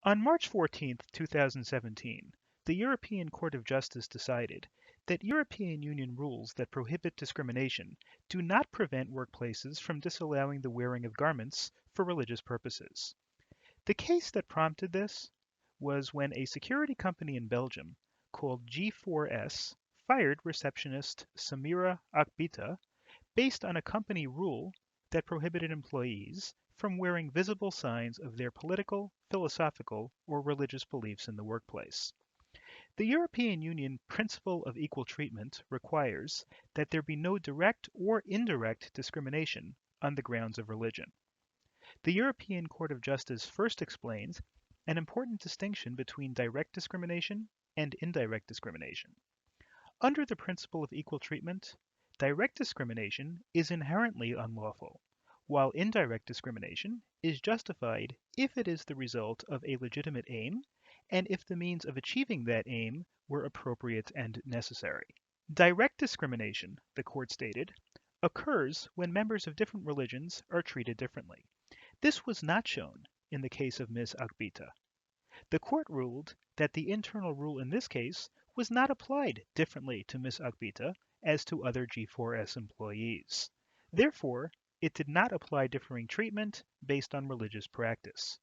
On March 14, 2017, the European Court of Justice decided that European Union rules that prohibit discrimination do not prevent workplaces from disallowing the wearing of garments for religious purposes. The case that prompted this was when a security company in Belgium called G4S fired receptionist Samira Akbita based on a company rule that prohibited employees from wearing visible signs of their political, philosophical, or religious beliefs in the workplace. The European Union principle of equal treatment requires that there be no direct or indirect discrimination on the grounds of religion. The European Court of Justice first explains an important distinction between direct discrimination and indirect discrimination. Under the principle of equal treatment, direct discrimination is inherently unlawful, while indirect discrimination is justified if it is the result of a legitimate aim and if the means of achieving that aim were appropriate and necessary. Direct discrimination, the court stated, occurs when members of different religions are treated differently. This was not shown in the case of Ms. Agbita. The court ruled that the internal rule in this case was not applied differently to Ms. Agbita as to other G4S employees. Therefore, it did not apply differing treatment based on religious practice.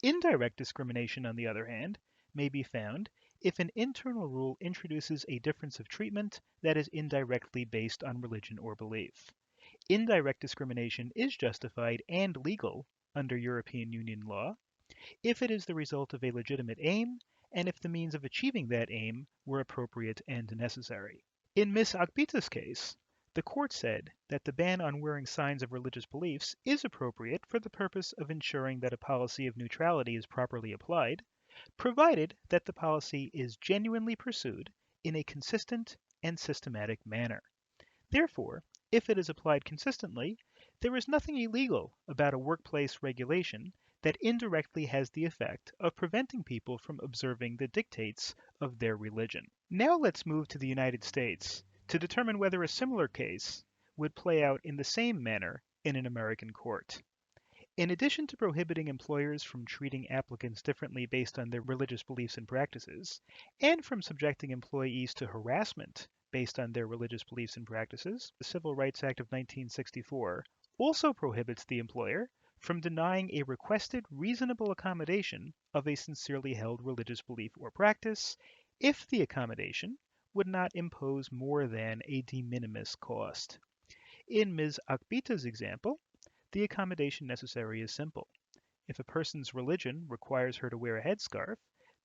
Indirect discrimination, on the other hand, may be found if an internal rule introduces a difference of treatment that is indirectly based on religion or belief. Indirect discrimination is justified and legal under European Union law if it is the result of a legitimate aim and if the means of achieving that aim were appropriate and necessary. In Ms. Agbita's case, the court said that the ban on wearing signs of religious beliefs is appropriate for the purpose of ensuring that a policy of neutrality is properly applied, provided that the policy is genuinely pursued in a consistent and systematic manner. Therefore, if it is applied consistently, there is nothing illegal about a workplace regulation that indirectly has the effect of preventing people from observing the dictates of their religion. Now let's move to the United States to determine whether a similar case would play out in the same manner in an American court. In addition to prohibiting employers from treating applicants differently based on their religious beliefs and practices, and from subjecting employees to harassment based on their religious beliefs and practices, the Civil Rights Act of 1964 also prohibits the employer from denying a requested reasonable accommodation of a sincerely held religious belief or practice if the accommodation would not impose more than a de minimis cost. In Ms. Akbita's example, the accommodation necessary is simple. If a person's religion requires her to wear a headscarf,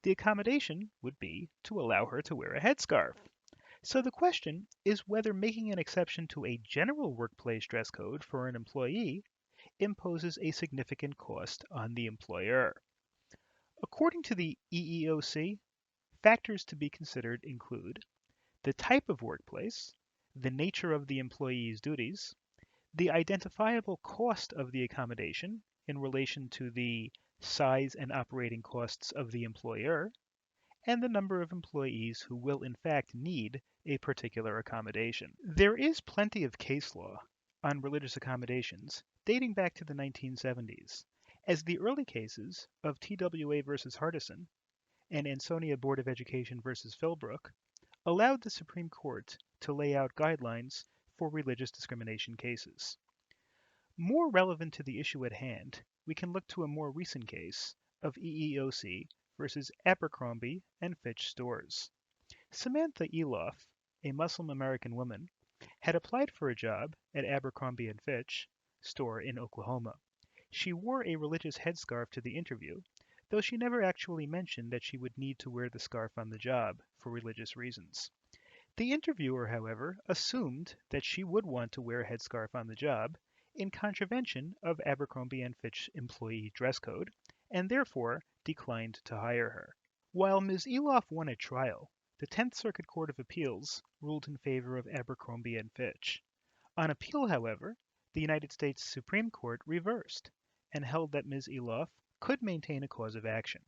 the accommodation would be to allow her to wear a headscarf. So the question is whether making an exception to a general workplace dress code for an employee imposes a significant cost on the employer. According to the EEOC, factors to be considered include the type of workplace, the nature of the employee's duties, the identifiable cost of the accommodation in relation to the size and operating costs of the employer, and the number of employees who will in fact need a particular accommodation. There is plenty of case law on religious accommodations dating back to the 1970s, as the early cases of TWA versus Hardison and Ansonia Board of Education versus Philbrook allowed the Supreme Court to lay out guidelines for religious discrimination cases. More relevant to the issue at hand, we can look to a more recent case of EEOC versus Abercrombie and Fitch stores. Samantha Eloff, a Muslim American woman, had applied for a job at Abercrombie and Fitch store in Oklahoma. She wore a religious headscarf to the interview, though she never actually mentioned that she would need to wear the scarf on the job for religious reasons. The interviewer, however, assumed that she would want to wear a headscarf on the job in contravention of Abercrombie and Fitch employee dress code, and therefore declined to hire her. While Ms. Eloff won at trial, the 10th Circuit Court of Appeals ruled in favor of Abercrombie and Fitch. On appeal, however, the United States Supreme Court reversed and held that Ms. Eloff could maintain a cause of action.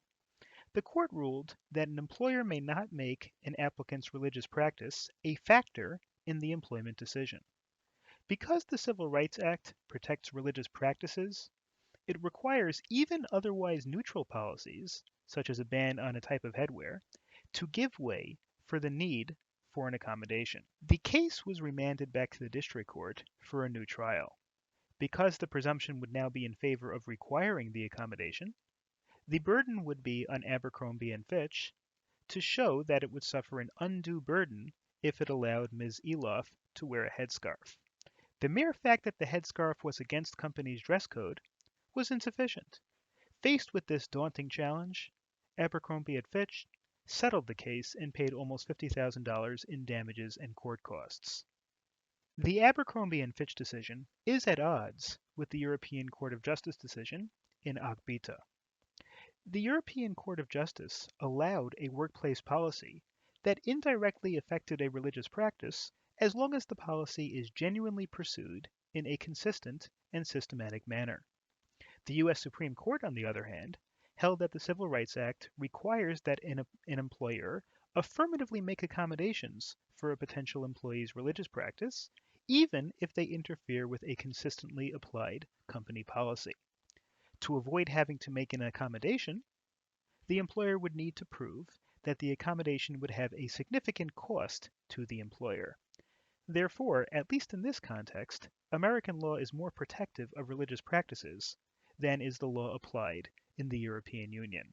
The court ruled that an employer may not make an applicant's religious practice a factor in the employment decision. Because the Civil Rights Act protects religious practices, it requires even otherwise neutral policies such as a ban on a type of headwear, to give way for the need for an accommodation. The case was remanded back to the district court for a new trial. Because the presumption would now be in favor of requiring the accommodation, the burden would be on Abercrombie and Fitch to show that it would suffer an undue burden if it allowed Ms. Eloff to wear a headscarf. The mere fact that the headscarf was against company's dress code was insufficient. Faced with this daunting challenge, Abercrombie and Fitch settled the case and paid almost $50,000 in damages and court costs. The Abercrombie and Fitch decision is at odds with the European Court of Justice decision in Agbita. The European Court of Justice allowed a workplace policy that indirectly affected a religious practice as long as the policy is genuinely pursued in a consistent and systematic manner. The U.S. Supreme Court, on the other hand, held that the Civil Rights Act requires that an employer affirmatively make accommodations for a potential employee's religious practice, even if they interfere with a consistently applied company policy. To avoid having to make an accommodation, the employer would need to prove that the accommodation would have a significant cost to the employer. Therefore, at least in this context, American law is more protective of religious practices than is the law applied in the European Union.